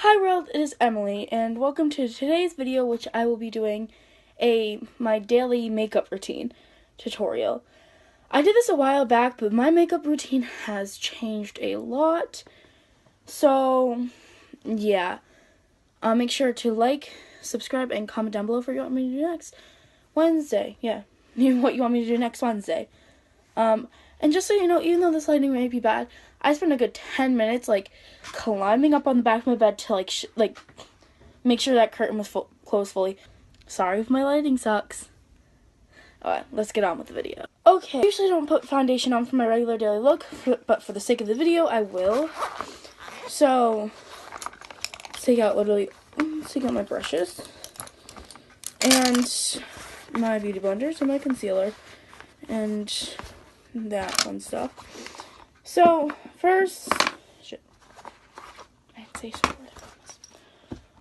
Hi world, it is Emily, and welcome to today's video, which I will be doing my daily makeup routine tutorial. I did this a while back, but my makeup routine has changed a lot. So, yeah. Make sure to like, subscribe, and comment down below for what you want me to do next Wednesday. Yeah, what you want me to do next Wednesday. And just so you know, even though this lighting may be bad, I spent a good 10 minutes, climbing up on the back of my bed to, make sure that curtain was closed fully. Sorry if my lighting sucks. Alright, let's get on with the video. Okay, I usually don't put foundation on for my regular daily look, but for the sake of the video, I will. So, let's take out my brushes, and my beauty blenders, and my concealer, and that fun stuff. So, first,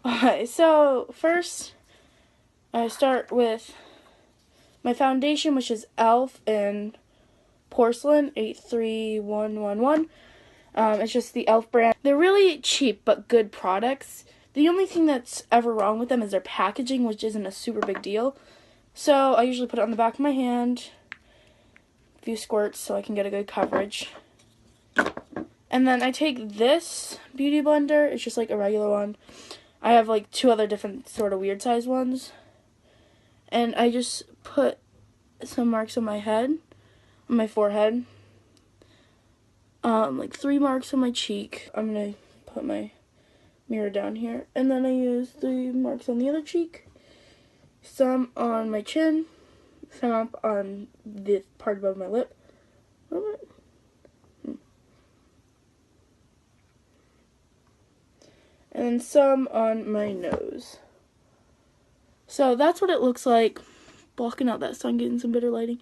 Okay, so first, I start with my foundation, which is e.l.f. in Porcelain 83111. It's just the e.l.f. brand. They're really cheap but good products. The only thing that's ever wrong with them is their packaging, which isn't a super big deal. So I usually put it on the back of my hand, a few squirts so I can get a good coverage. And then I take this beauty blender. It's just like a regular one. I have like two other different sort of weird size ones. And I just put some marks on my head, on my forehead. Like 3 marks on my cheek. I'm going to put my mirror down here. And then I use 3 marks on the other cheek. Some on my chin. Some up on the part above my lip. And some on my nose. So that's what it looks like. Blocking out that sun, getting some better lighting.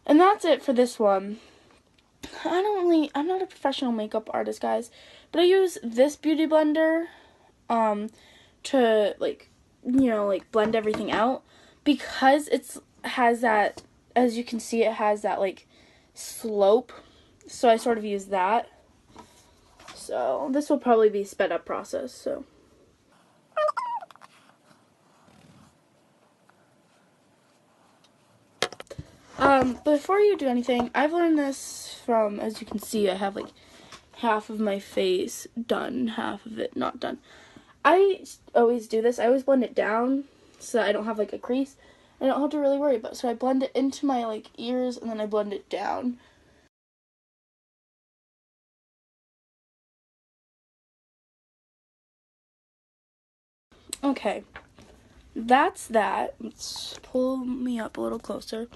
And that's it for this one. I'm not a professional makeup artist, guys, but I use this beauty blender to blend everything out, because it has that, as you can see, it has that slope. So I sort of use that. So this will probably be a sped up process, so. Before you do anything, I've learned this from, as you can see, I have half of my face done, half of it not done. I always do this. I always blend it down so that I don't have a crease. I don't have to really worry about it. So I blend it into my ears, and then I blend it down. Okay, that's that. Let's pull me up a little closer.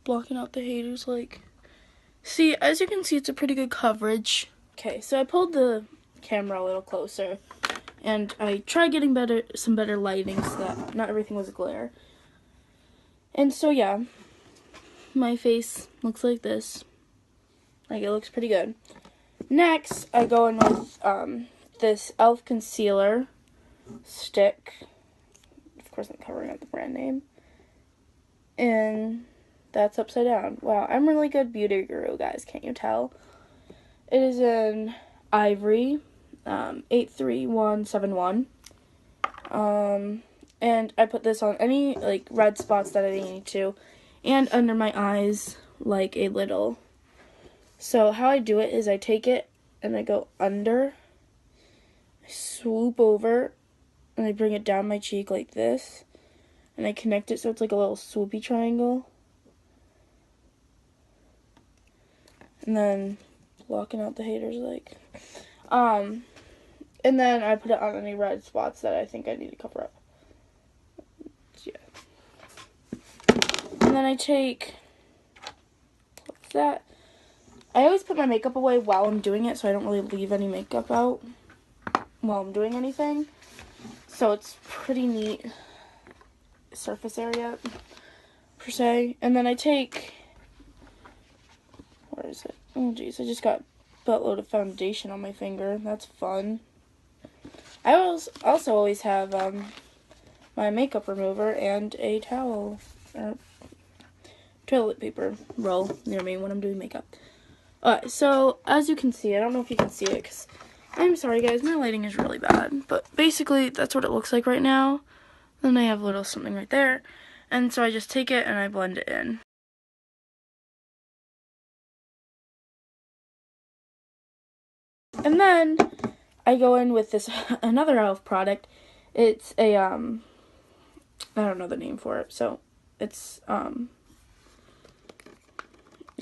Blocking out the haters, See, as you can see, it's a pretty good coverage. Okay, so I pulled the camera a little closer, and I tried getting some better lighting so that not everything was a glare. And so, yeah, my face looks like this. It looks pretty good. Next, I go in with this e.l.f. concealer stick. Of course, I'm covering up the brand name. And that's upside down. Wow, I'm a really good beauty guru, guys. Can't you tell? It is in Ivory, 83171. And I put this on any, red spots that I need to. And under my eyes, a little. So how I do it is I take it, and I go under. I swoop over, and I bring it down my cheek like this. And I connect it so it's like a little swoopy triangle. And then blocking out the haters and then I put it on any red spots that I think I need to cover up. Yeah. And then I take that. I always put my makeup away while I'm doing it, so I don't really leave any makeup out while I'm doing anything. So it's pretty neat surface area, per se. And then I take, where is it? Oh geez, I just got a buttload of foundation on my finger. That's fun. I also always have my makeup remover and a towel or toilet paper roll near me when I'm doing makeup. Alright, so as you can see, I don't know if you can see it because I'm sorry guys, my lighting is really bad, but basically that's what it looks like right now. Then I have a little something right there, and so I just take it and I blend it in. And then I go in with this another e.l.f. product. It's a I don't know the name for it, so it's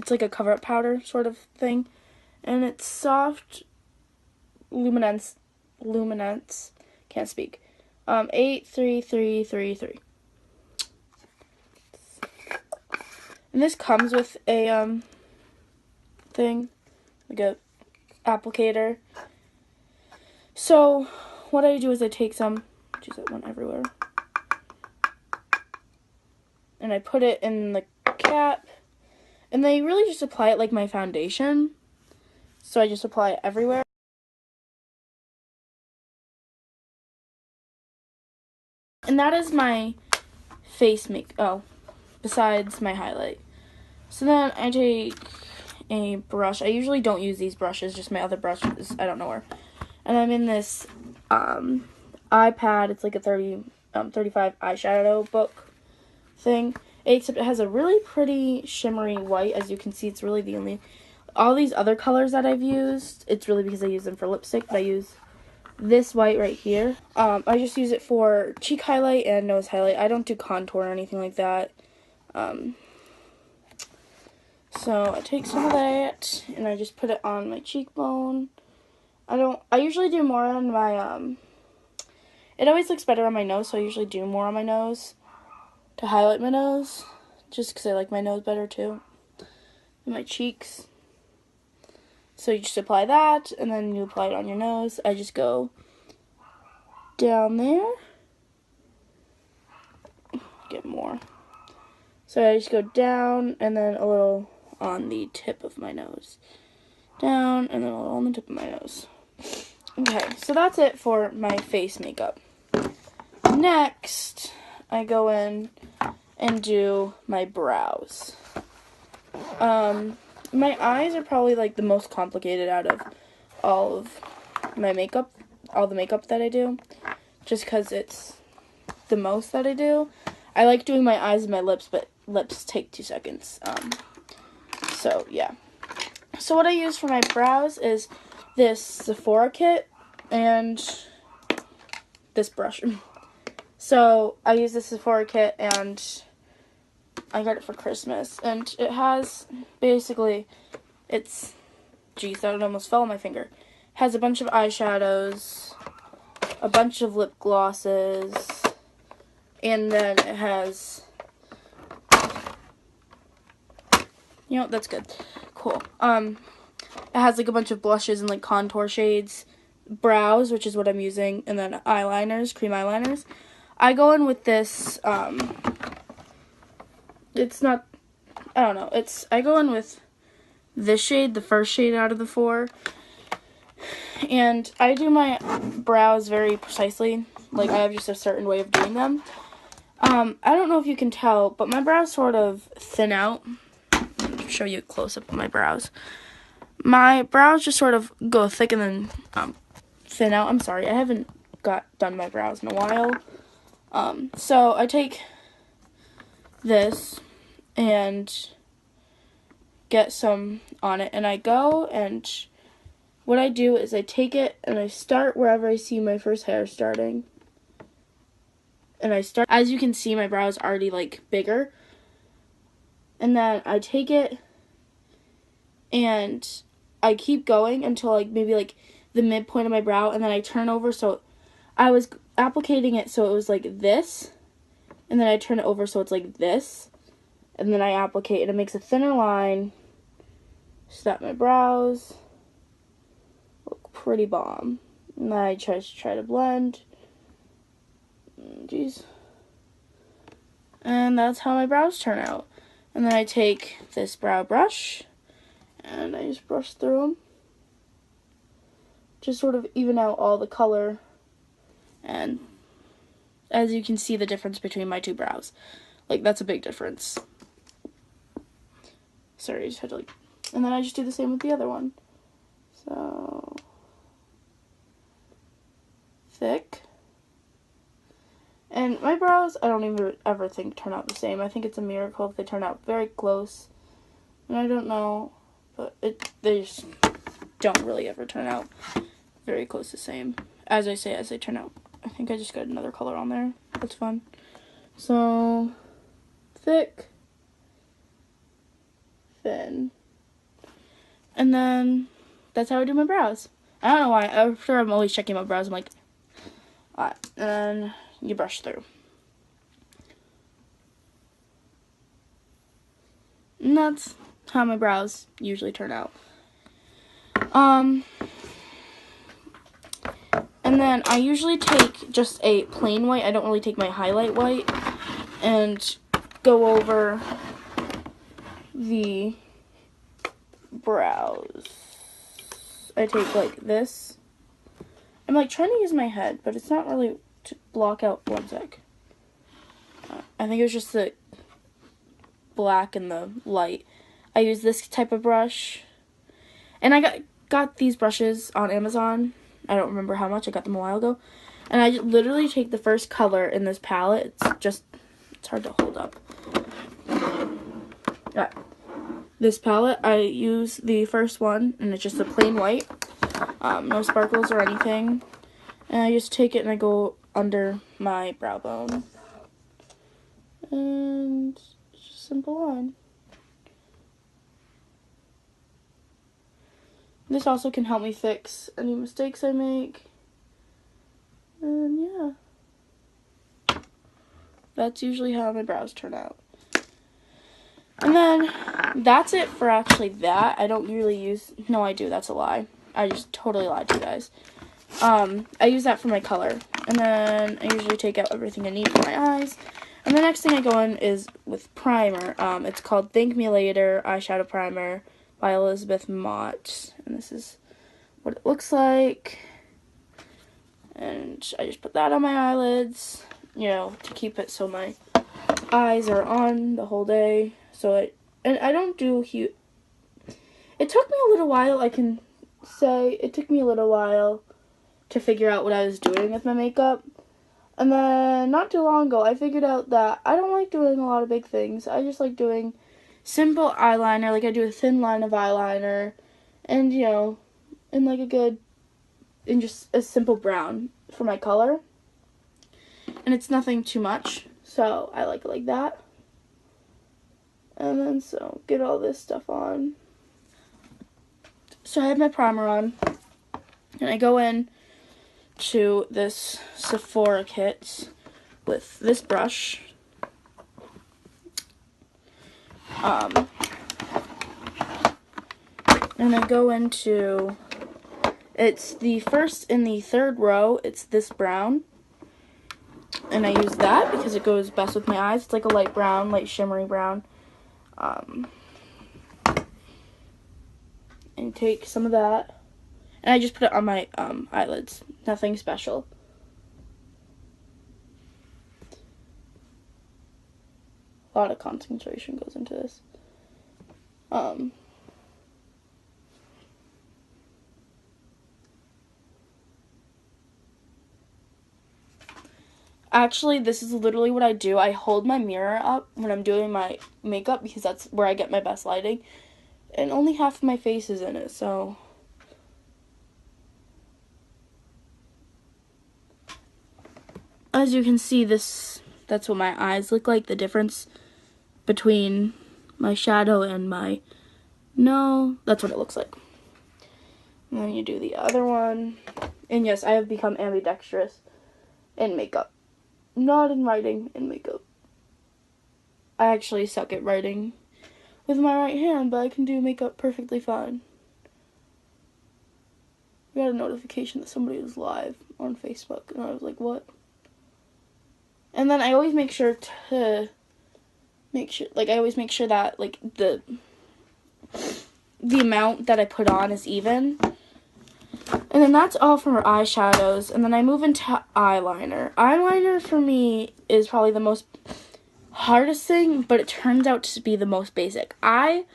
like a cover-up powder sort of thing, and it's soft luminance, can't speak, 83333. And this comes with a thing, like a applicator. So what I do is I take some, geez, that went everywhere, and I put it in the cap, and then I really just apply it like my foundation. So I just apply it everywhere. And that is my face besides my highlight. So then I take a brush. I usually don't use these brushes, just my other brushes, I don't know where. And I'm in this iPad. It's like a 35 eyeshadow book thing. Except it has a really pretty shimmery white. As you can see, it's really the only... All these other colors that I've used, it's really because I use them for lipstick, but I use this white right here. I just use it for cheek highlight and nose highlight. I don't do contour or anything like that. So I take some of that and I just put it on my cheekbone. I usually do more on my, it always looks better on my nose, so I usually do more on my nose to highlight my nose, just because I like my nose better too, and my cheeks. So you just apply that, and then you apply it on your nose. I just go down there, get more. So I just go down, and then a little on the tip of my nose. Down, and then a little on the tip of my nose. Okay, so that's it for my face makeup. Next, I go in and do my brows. My eyes are probably like the most complicated out of all of my makeup, all the makeup that I do, just because it's the most that I do. I like doing my eyes and my lips, but lips take 2 seconds. So yeah. So what I use for my brows is this Sephora kit and this brush. So I use this Sephora kit, and I got it for Christmas, and it has basically, geez, that almost fell on my finger. It has a bunch of eyeshadows, a bunch of lip glosses, and then it has, you know, that's good. Cool. It has like a bunch of blushes and like contour shades, brows, which is what I'm using, and then eyeliners, cream eyeliners. I go in with this, it's not, I don't know, I go in with this shade, the first shade out of the 4, and I do my brows very precisely. Like, I have just a certain way of doing them. I don't know if you can tell, but my brows sort of thin out. I'll show you a close-up of my brows. My brows just sort of go thick and then thin out. I'm sorry, I haven't done my brows in a while. So I take this and get some on it, and I go, and what I do is I take it and I start wherever I see my first hair starting, and as you can see, my brows already like bigger, and then I take it and I keep going until like maybe like the midpoint of my brow, and then I turn over. So I was applicating it so it was like this, and then I turn it over so it's like this, and then I applicate it. It makes a thinner line so that my brows look pretty bomb. And then I try to blend. Jeez. And that's how my brows turn out. And then I take this brow brush and I just brush through them. Just sort of even out all the color. And as you can see the difference between my 2 brows. Like, that's a big difference. Sorry, I just had to like... And then I just do the same with the other one. So... thick. And my brows, I don't even ever think turn out the same. I think it's a miracle if they turn out very close. And I don't know, but they just don't really ever turn out very close the same. As they turn out. I think I just got another color on there. That's fun. So, thick, thin. And then, that's how I do my brows. I don't know why. I'm sure I'm always checking my brows. I'm like, alright. And then you brush through. And that's how my brows usually turn out. And then I usually take just a plain white. I don't really take my highlight white. And go over the brows. I take like this. I'm like trying to use my head, but it's not really to block out one sec. I think it was just the black and the light. I use this type of brush. And I got these brushes on Amazon. I don't remember how much. I got them a while ago. And I literally take the first color in this palette. It's hard to hold up. Yeah. This palette, I use the first one, and it's just a plain white. No sparkles or anything. And I just take it and I go under my brow bone. And it's just a simple line. This also can help me fix any mistakes I make. And yeah. That's usually how my brows turn out. And then, that's it for actually that. I don't usually use... No, I do. That's a lie. I just totally lied to you guys. I use that for my color. And then, I usually take out everything I need for my eyes. And the next thing I go in is with primer. It's called Thank Me Later Eyeshadow Primer by Elizabeth Mott. And this is what it looks like. And I just put that on my eyelids, you know, to keep it so my eyes are on the whole day. And I don't do huge... It took me a little while, I can say. It took me a little while to figure out what I was doing with my makeup. And then, not too long ago, I figured out that I don't like doing a lot of big things. I just like doing simple eyeliner, like I do a thin line of eyeliner, and, you know, in like in just a simple brown for my color. And it's nothing too much, so I like it like that. And then, so, get all this stuff on. So I have my primer on, and I go in to this Sephora kit with this brush. And I go into, it's the first in the third row, it's this brown. And I use that because it goes best with my eyes. It's like a light brown, light shimmery brown. And take some of that. And I just put it on my eyelids. Nothing special. A lot of concentration goes into this. Actually, this is literally what I do. I hold my mirror up when I'm doing my makeup because that's where I get my best lighting. And only half of my face is in it, so... As you can see, that's what my eyes look like. The difference between my shadow and my... No, that's what it looks like. And then you do the other one. And yes, I have become ambidextrous in makeup. Not in writing, in makeup. I actually suck at writing with my right hand, but I can do makeup perfectly fine. I got a notification that somebody was live on Facebook, and I was like, what? And then I always make sure that, like, the amount that I put on is even. And then that's all for eyeshadows. And then I move into eyeliner. Eyeliner for me is probably the most hardest thing, but it turns out to be the most basic. I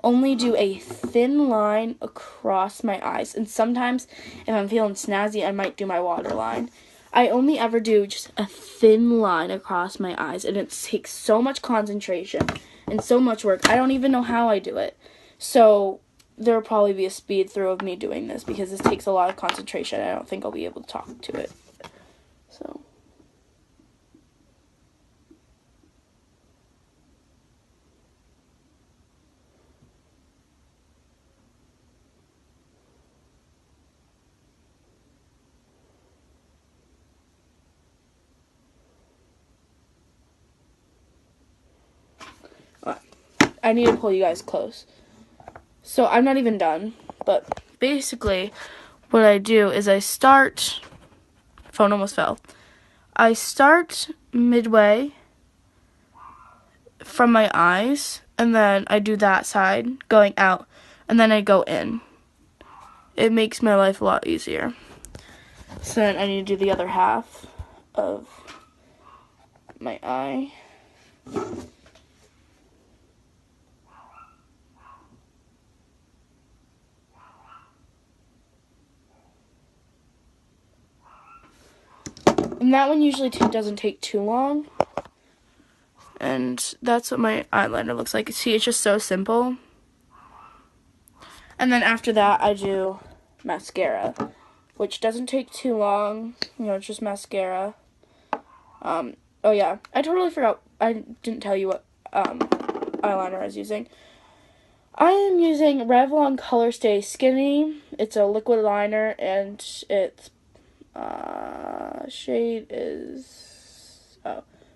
only do a thin line across my eyes. And sometimes, if I'm feeling snazzy, I might do my waterline. I only ever do just a thin line across my eyes, and it takes so much concentration and so much work. I don't even know how I do it. So there'll probably be a speed through of me doing this because this takes a lot of concentration. I don't think I'll be able to talk to it. So. I need to pull you guys close. So I'm not even done, but basically what I do is I start, phone almost fell. I start midway from my eyes, and then I do that side going out, and then I go in. It makes my life a lot easier. So then I need to do the other half of my eye. And that one usually doesn't take too long. And that's what my eyeliner looks like. See, it's just so simple. And then after that, I do mascara, which doesn't take too long. You know, it's just mascara. Oh yeah, I totally forgot. I didn't tell you what eyeliner I was using. I am using Revlon Colorstay Skinny. It's a liquid liner, and its shade is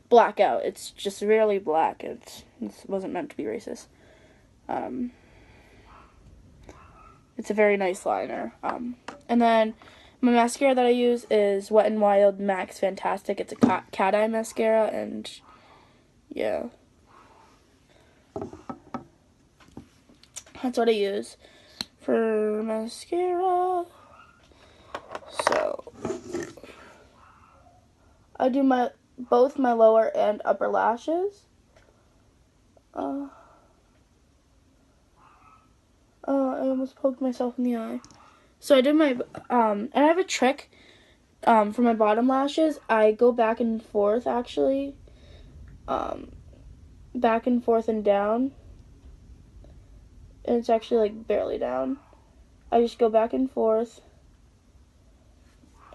Blackout. It's just really black. It wasn't meant to be racist. It's a very nice liner. And then my mascara that I use is Wet n Wild Max Fantastic. It's a cat eye mascara, and yeah. That's what I use for mascara. So I do both my lower and upper lashes. I almost poked myself in the eye. So I did my and I have a trick for my bottom lashes. I go back and forth actually. Back and forth and down. And it's actually like barely down. I just go back and forth.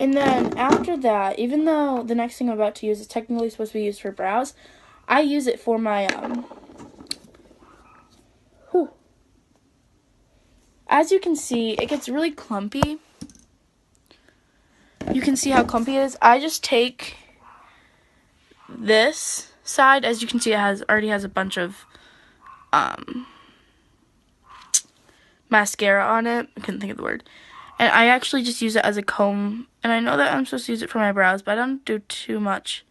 And then after that, even though the next thing I'm about to use is technically supposed to be used for brows, I use it for my as you can see, it gets really clumpy. You can see how clumpy it is. I just take this side. As you can see, it already has a bunch of mascara on it. I couldn't think of the word. And I actually just use it as a comb. And I know that I'm supposed to use it for my brows, but I don't do too much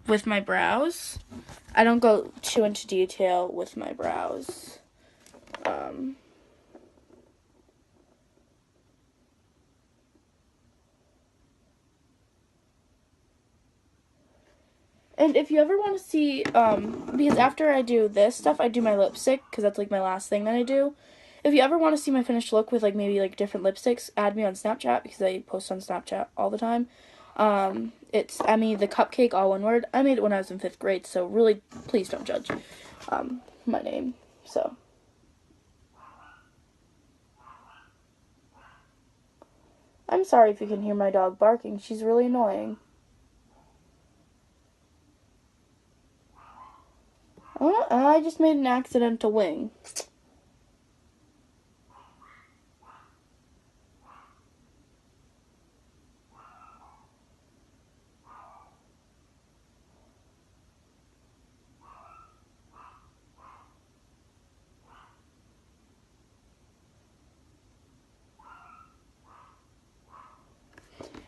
with my brows. I don't go too into detail with my brows. And if you ever want to see, because after I do this stuff, I do my lipstick, because that's, like, my last thing that I do. If you ever want to see my finished look with, like, maybe, like, different lipsticks, add me on Snapchat, because I post on Snapchat all the time. It's Emmy the Cupcake, all one word. I made it when I was in 5th grade, so really, please don't judge my name, so. I'm sorry if you can hear my dog barking. She's really annoying. I just made an accidental wing.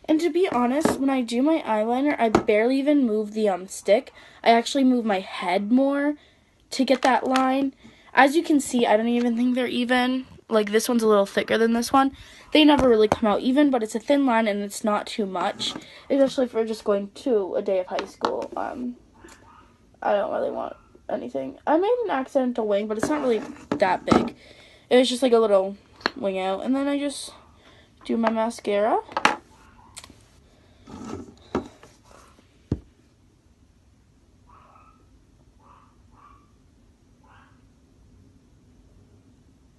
And to be honest, when I do my eyeliner, I barely even move the stick. I actually move my head more to get that line. As you can see, I don't even think they're even. Like, this one's a little thicker than this one. They never really come out even, but it's a thin line and it's not too much. Especially for just going to a day of high school. I don't really want anything. I made an accidental wing, but it's not really that big. It was just like a little wing out. And then I just do my mascara.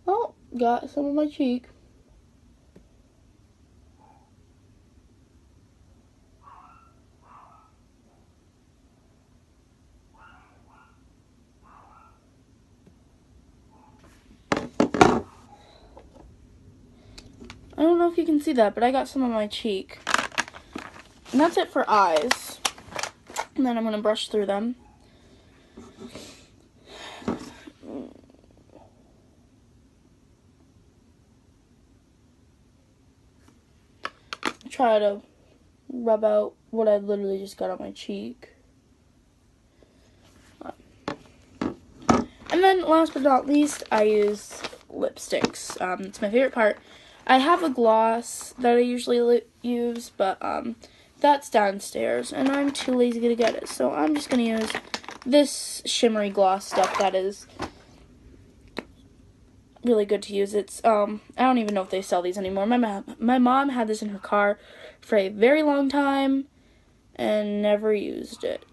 Oh, got some on my cheek. I don't know if you can see that, but I got some on my cheek. And that's it for eyes. And then I'm going to brush through them. Try to rub out what I literally just got on my cheek. And then last but not least, I use lipsticks. It's my favorite part. I have a gloss that I usually use, but that's downstairs, and I'm too lazy to get it. So I'm just going to use this shimmery gloss stuff that is really good to use. It's I don't even know if they sell these anymore. My mom had this in her car for a very long time and never used it.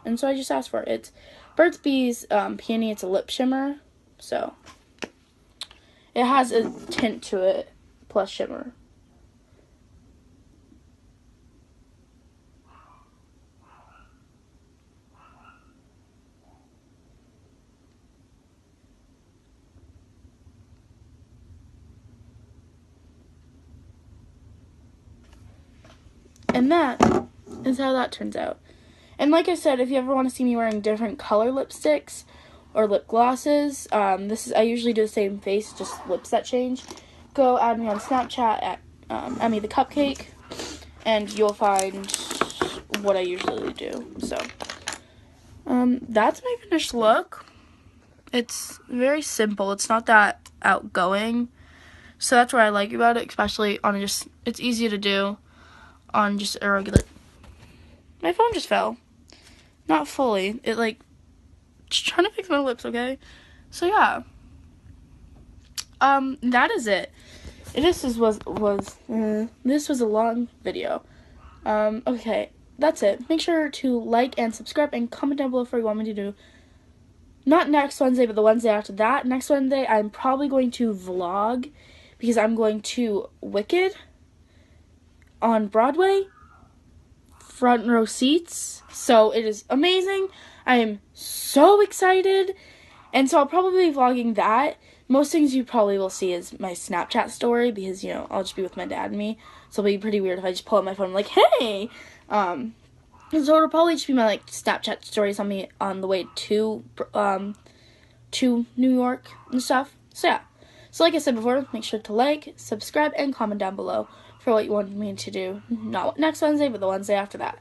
And so I just asked for it. It's Burt's Bees Peony. It's a lip shimmer. So it has a tint to it plus shimmer. And that is how that turns out. And like I said, if you ever want to see me wearing different color lipsticks or lip glosses, I usually do the same face, just lips that change. Go add me on Snapchat at Emmy the Cupcake, and you'll find what I usually do. So that's my finished look. It's very simple. It's not that outgoing, so that's what I like about it, especially on it's easy to do on just a regular. My phone just fell. Not fully. It just trying to fix my lips, okay? So yeah. That is it. This was a long video. Okay, that's it. Make sure to like and subscribe and comment down below if you want me to do. Not next Wednesday, but the Wednesday after that. Next Wednesday, I'm probably going to vlog because I'm going to Wicked on Broadway. Front row seats. So it is amazing. I am so excited. And so I'll probably be vlogging that. Most things you probably will see is my Snapchat story because, I'll just be with my dad and me. So it'll be pretty weird if I just pull out my phone and I'm like, hey! So it'll probably just be my, Snapchat stories on me on the way to New York and stuff. So yeah. So like I said before, make sure to like, subscribe, and comment down below for what you want me to do. Not next Wednesday, but the Wednesday after that.